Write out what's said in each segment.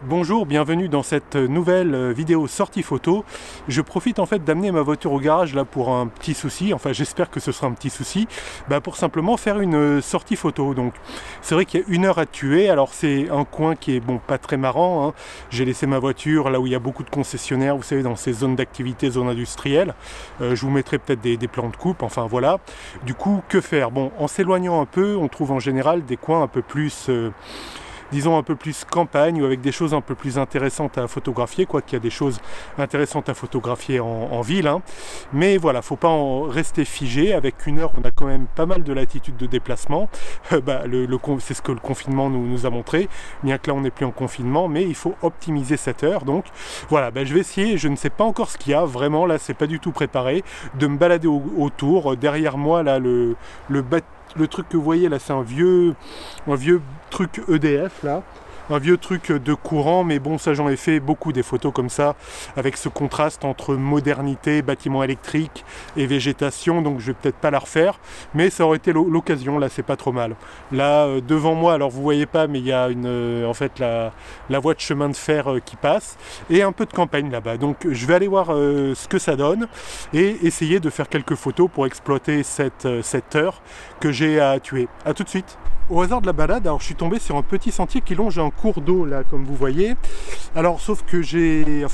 Bonjour, bienvenue dans cette nouvelle vidéo sortie photo. Je profite en fait d'amener ma voiture au garage là pour un petit souci, enfin j'espère que ce sera un petit souci, pour simplement faire une sortie photo. Donc c'est vrai qu'il y a 1 heure à tuer, alors c'est un coin qui est pas très marrant, hein. J'ai laissé ma voiture là où il y a beaucoup de concessionnaires, vous savez, dans ces zones d'activité, zones industrielles. Je vous mettrai peut-être des plans de coupe, enfin voilà. Du coup, que faire? Bon, en s'éloignant un peu, on trouve en général des coins un peu plus... disons un peu plus campagne ou avec des choses un peu plus intéressantes à photographier, quoi qu'il y a des choses intéressantes à photographier en ville, hein. Mais voilà, faut pas en rester figé. Avec 1 heure, on a quand même pas mal de latitude de déplacement. C'est ce que le confinement nous a montré, bien que là on n'est plus en confinement, mais il faut optimiser cette heure. Donc voilà, je vais essayer, je ne sais pas encore ce qu'il y a, vraiment là c'est pas du tout préparé, de me balader autour. Derrière moi là le truc que vous voyez là, c'est un vieux truc EDF là, un vieux truc de courant, mais bon, ça j'en ai fait beaucoup des photos comme ça, avec ce contraste entre modernité, bâtiment électrique et végétation, donc je vais peut-être pas la refaire, mais ça aurait été l'occasion, là c'est pas trop mal. Là, devant moi, alors vous voyez pas, mais il y a en fait la voie de chemin de fer qui passe, et un peu de campagne là-bas, donc je vais aller voir ce que ça donne, et essayer de faire quelques photos pour exploiter cette heure que j'ai à tuer. A tout de suite. Au hasard de la balade, alors je suis tombé sur un petit sentier qui longe un cours d'eau là, comme vous voyez. Alors sauf que c'est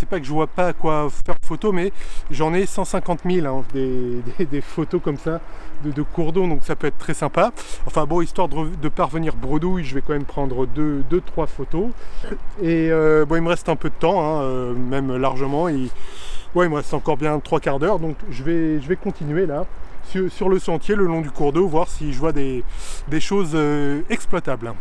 pas que je vois pas à quoi faire photo, mais j'en ai 150 000 hein, des photos comme ça de cours d'eau, donc ça peut être très sympa. Enfin bon, histoire de parvenir bredouille, je vais quand même prendre 2-3 photos. Et il me reste un peu de temps, hein, même largement. Il me reste encore bien 3/4 d'heure, donc je vais continuer là. Sur le sentier, le long du cours d'eau, voir si je vois des choses exploitables.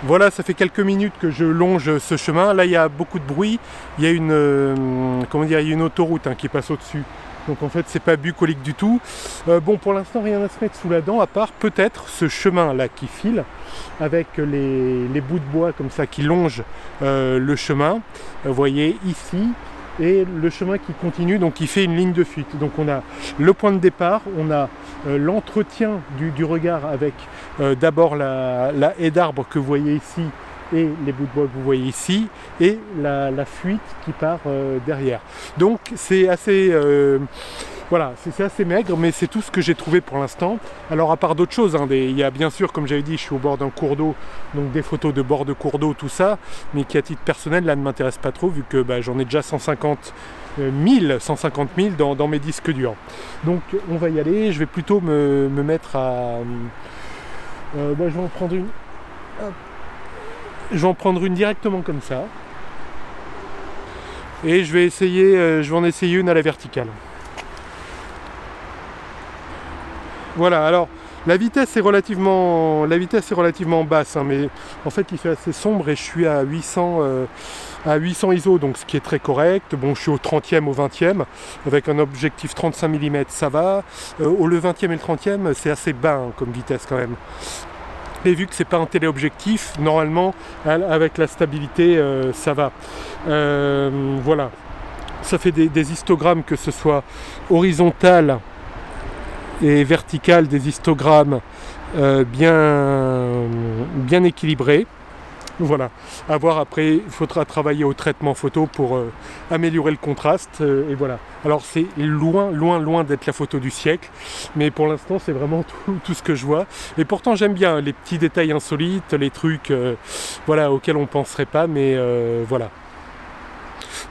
Voilà, ça fait quelques minutes que je longe ce chemin. Là, il y a beaucoup de bruit. Il y a il y a une autoroute qui passe au-dessus. Donc en fait, c'est pas bucolique du tout. Pour l'instant, rien à se mettre sous la dent, à part peut-être ce chemin-là qui file, avec les bouts de bois comme ça qui longent le chemin. Vous voyez ici. Et le chemin qui continue, donc qui fait une ligne de fuite. Donc on a le point de départ, on a l'entretien du regard avec d'abord la haie d'arbres que vous voyez ici et les bouts de bois que vous voyez ici, et la fuite qui part derrière. Donc c'est assez... Voilà, c'est assez maigre, mais c'est tout ce que j'ai trouvé pour l'instant. Alors à part d'autres choses, hein, il y a bien sûr, comme j'avais dit, je suis au bord d'un cours d'eau, donc des photos de bord de cours d'eau, tout ça, mais qui à titre personnel, là, ne m'intéresse pas trop, vu que j'en ai déjà 150 000 dans mes disques durs. Donc on va y aller, je vais plutôt me mettre à... je vais en prendre une... Je vais en prendre une directement comme ça. Et je vais en essayer une à la verticale. Voilà, alors la vitesse est relativement basse, hein, mais en fait il fait assez sombre et je suis à 800 ISO, donc ce qui est très correct. Bon, je suis au 30e, au 20e, avec un objectif 35 mm, ça va. Le 20e et le 30e, c'est assez bas comme vitesse quand même. Et vu que c'est pas un téléobjectif, normalement, avec la stabilité, ça va. Voilà, ça fait des histogrammes, que ce soit horizontal et vertical, des histogrammes bien équilibrés. Voilà, à voir après, il faudra travailler au traitement photo pour améliorer le contraste, et voilà. Alors c'est loin d'être la photo du siècle, mais pour l'instant c'est vraiment tout ce que je vois. Et pourtant j'aime bien les petits détails insolites, les trucs auxquels on ne penserait pas, mais voilà.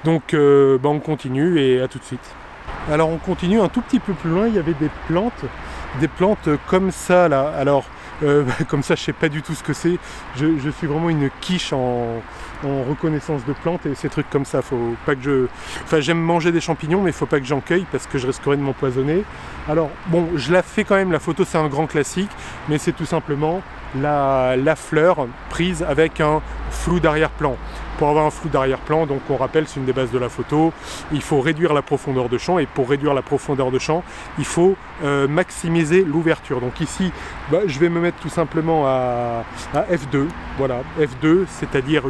Donc on continue et à tout de suite. Alors on continue un tout petit peu plus loin, il y avait des plantes comme ça là. Alors comme ça je sais pas du tout ce que c'est, je suis vraiment une quiche en reconnaissance de plantes et ces trucs comme ça, faut pas que j'aime manger des champignons, mais il faut pas que j'en cueille parce que je risquerais de m'empoisonner. Alors bon, je la fais quand même, la photo c'est un grand classique, mais c'est tout simplement la fleur prise avec un flou d'arrière-plan. Pour avoir un flou d'arrière-plan, donc on rappelle, c'est une des bases de la photo, il faut réduire la profondeur de champ, et pour réduire la profondeur de champ, il faut maximiser l'ouverture. Donc ici, je vais me mettre tout simplement à f2, voilà, f2, c'est-à-dire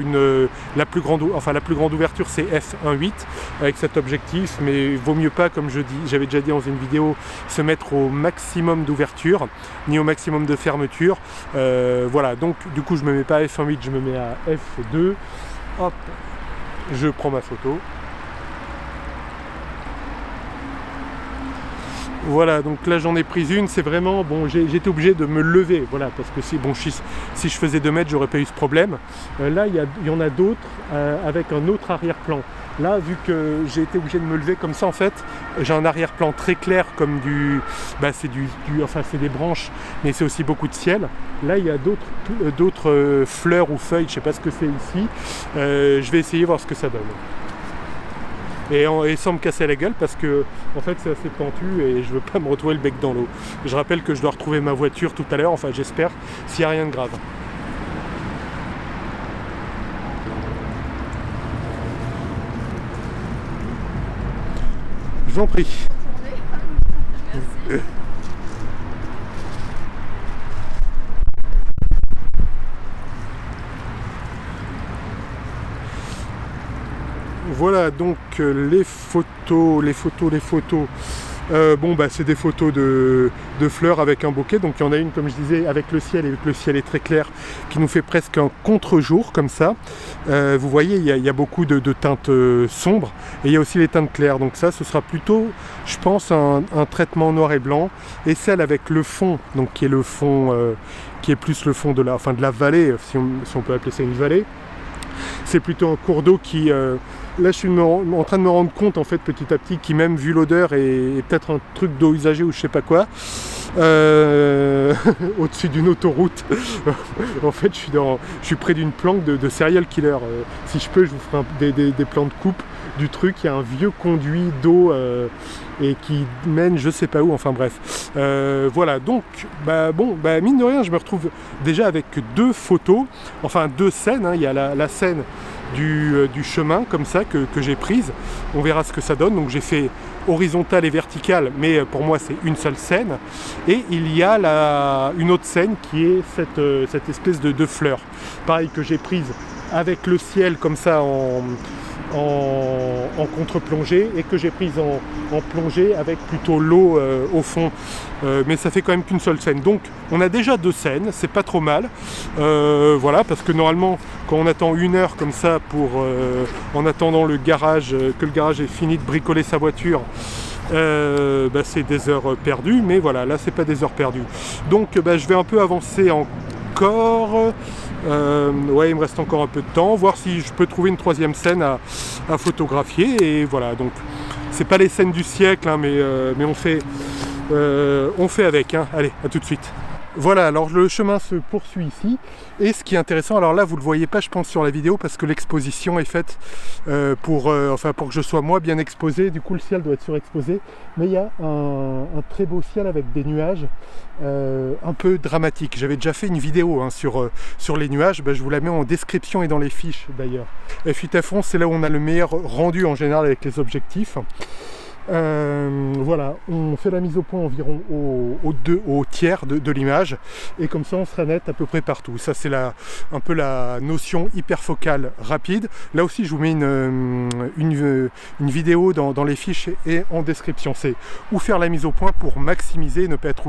la plus grande ouverture c'est f1.8 avec cet objectif, mais il vaut mieux pas, comme j'avais déjà dit dans une vidéo, se mettre au maximum d'ouverture, ni au maximum de fermeture. Voilà, donc du coup je me mets pas à f1.8, je me mets à f2. Hop, je prends ma photo. Voilà, donc là j'en ai pris une, c'est vraiment, bon, j'étais obligé de me lever, voilà, parce que si, bon, si je faisais 2 mètres, j'aurais pas eu ce problème. Là, il y en a d'autres avec un autre arrière-plan. Là, vu que j'ai été obligé de me lever comme ça, en fait, j'ai un arrière-plan très clair, comme enfin c'est des branches, mais c'est aussi beaucoup de ciel. Là, il y a d'autres fleurs ou feuilles, je sais pas ce que c'est ici. Je vais essayer voir ce que ça donne. Et sans me casser la gueule parce que en fait c'est assez pentu et je veux pas me retrouver le bec dans l'eau. Je rappelle que je dois retrouver ma voiture tout à l'heure, enfin j'espère, s'il n'y a rien de grave. Je vous en prie. Merci. Voilà donc les photos. Bon bah c'est des photos de fleurs avec un bouquet, donc il y en a une comme je disais avec le ciel, et vu que le ciel est très clair, qui nous fait presque un contre-jour comme ça. Vous voyez il y a beaucoup de teintes sombres, et il y a aussi les teintes claires, donc ça ce sera plutôt je pense un traitement noir et blanc, et celle avec le fond, donc qui est le fond qui est plus le fond de la vallée, si on peut appeler ça une vallée. C'est plutôt un cours d'eau qui... là, je suis en train de me rendre compte, en fait, petit à petit, qui même, vu l'odeur, est peut-être un truc d'eau usagée ou je sais pas quoi. Au-dessus d'une autoroute. En fait, je suis près d'une planque de serial killer. Si je peux, je vous ferai des plans de coupe du truc. Il y a un vieux conduit d'eau et qui mène je sais pas où, enfin bref. Voilà, donc, mine de rien, je me retrouve déjà avec 2 photos, enfin 2 scènes, hein. Il y a la scène du chemin, comme ça, que j'ai prise. On verra ce que ça donne. Donc j'ai fait horizontale et verticale, mais pour moi c'est une seule scène. Et il y a une autre scène qui est cette espèce de fleur. Pareil, que j'ai prise avec le ciel, comme ça, en contre-plongée, et que j'ai prise en plongée avec plutôt l'eau au fond, mais ça fait quand même qu'une seule scène, donc on a déjà 2 scènes, c'est pas trop mal. Voilà, parce que normalement quand on attend 1 heure comme ça pour en attendant que le garage ait fini de bricoler sa voiture, c'est des heures perdues, mais voilà, là c'est pas des heures perdues, donc je vais un peu avancer encore. Ouais, il me reste encore un peu de temps, voir si je peux trouver une 3e scène à photographier, et voilà, donc c'est pas les scènes du siècle, hein, mais on fait avec, hein. Allez, à tout de suite. Voilà, alors le chemin se poursuit ici, et ce qui est intéressant, alors là vous le voyez pas je pense sur la vidéo parce que l'exposition est faite pour que je sois moi bien exposé, du coup le ciel doit être surexposé, mais il y a un très beau ciel avec des nuages un peu dramatiques. J'avais déjà fait une vidéo, hein, sur les nuages, je vous la mets en description et dans les fiches d'ailleurs. F8F11, c'est là où on a le meilleur rendu en général avec les objectifs. Voilà, on fait la mise au point environ au tiers de l'image, et comme ça on sera net à peu près partout. Ça c'est un peu la notion hyperfocale rapide. Là aussi je vous mets une vidéo dans les fiches et en description. C'est où faire la mise au point pour maximiser, ne pas être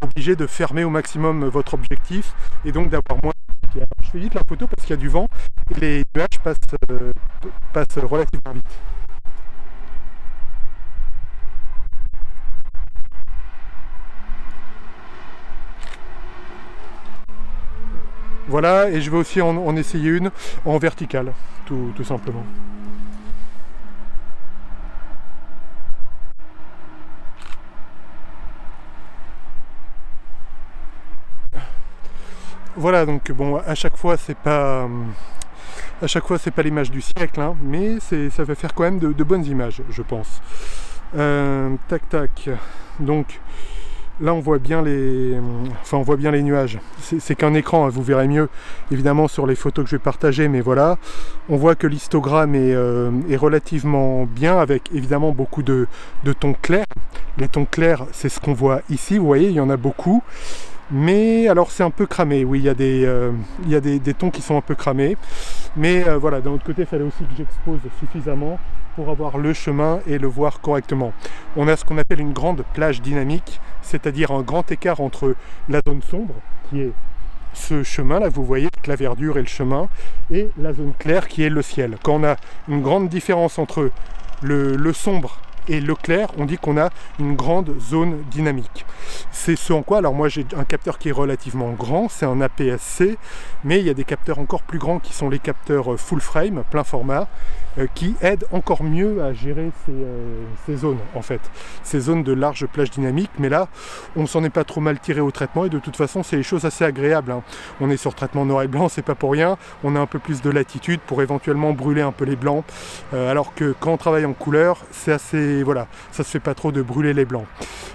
obligé de fermer au maximum votre objectif, et donc d'avoir moins. Alors, je fais vite la photo parce qu'il y a du vent et les nuages passent relativement vite. Voilà, et je vais aussi en essayer une en verticale, tout simplement. Voilà, donc bon, à chaque fois c'est pas l'image du siècle, hein, mais ça va faire quand même de bonnes images, je pense. Tac tac, donc là on voit bien les nuages. C'est qu'un écran, hein, vous verrez mieux évidemment sur les photos que je vais partager, mais voilà, on voit que l'histogramme est relativement bien, avec évidemment beaucoup de tons clairs. Les tons clairs, c'est ce qu'on voit ici, vous voyez, il y en a beaucoup. Mais alors c'est un peu cramé, oui, il y a des tons qui sont un peu cramés. Mais voilà, d'un autre côté, il fallait aussi que j'expose suffisamment pour avoir le chemin et le voir correctement. On a ce qu'on appelle une grande plage dynamique, c'est-à-dire un grand écart entre la zone sombre, qui est ce chemin là, vous voyez, la verdure et le chemin, et la zone claire qui est le ciel. Quand on a une grande différence entre le sombre et le clair, on dit qu'on a une grande zone dynamique. C'est ce en quoi, alors moi j'ai un capteur qui est relativement grand, c'est un APS-C, mais il y a des capteurs encore plus grands qui sont les capteurs full frame, plein format, qui aident encore mieux à gérer ces zones en fait, ces zones de large plage dynamique. Mais là, on s'en est pas trop mal tiré au traitement, et de toute façon c'est des choses assez agréables, hein. On est sur traitement noir et blanc, c'est pas pour rien, on a un peu plus de latitude pour éventuellement brûler un peu les blancs, alors que quand on travaille en couleur, c'est assez, voilà, ça se fait pas trop de brûler les blancs.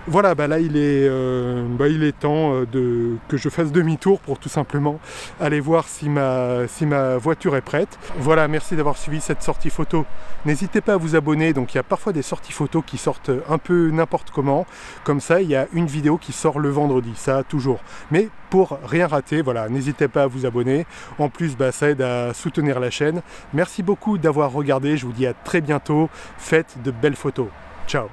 Voilà, là il est temps que je fasse demi-tour pour tout simplement aller voir si ma voiture est prête. Voilà, merci d'avoir suivi cette sortie photo. N'hésitez pas à vous abonner, donc il y a parfois des sorties photos qui sortent un peu n'importe comment, comme ça il y a une vidéo qui sort le vendredi, ça toujours. Mais pour rien rater, voilà, n'hésitez pas à vous abonner. En plus, ça aide à soutenir la chaîne. Merci beaucoup d'avoir regardé, je vous dis à très bientôt. Faites de belles photos. Ciao.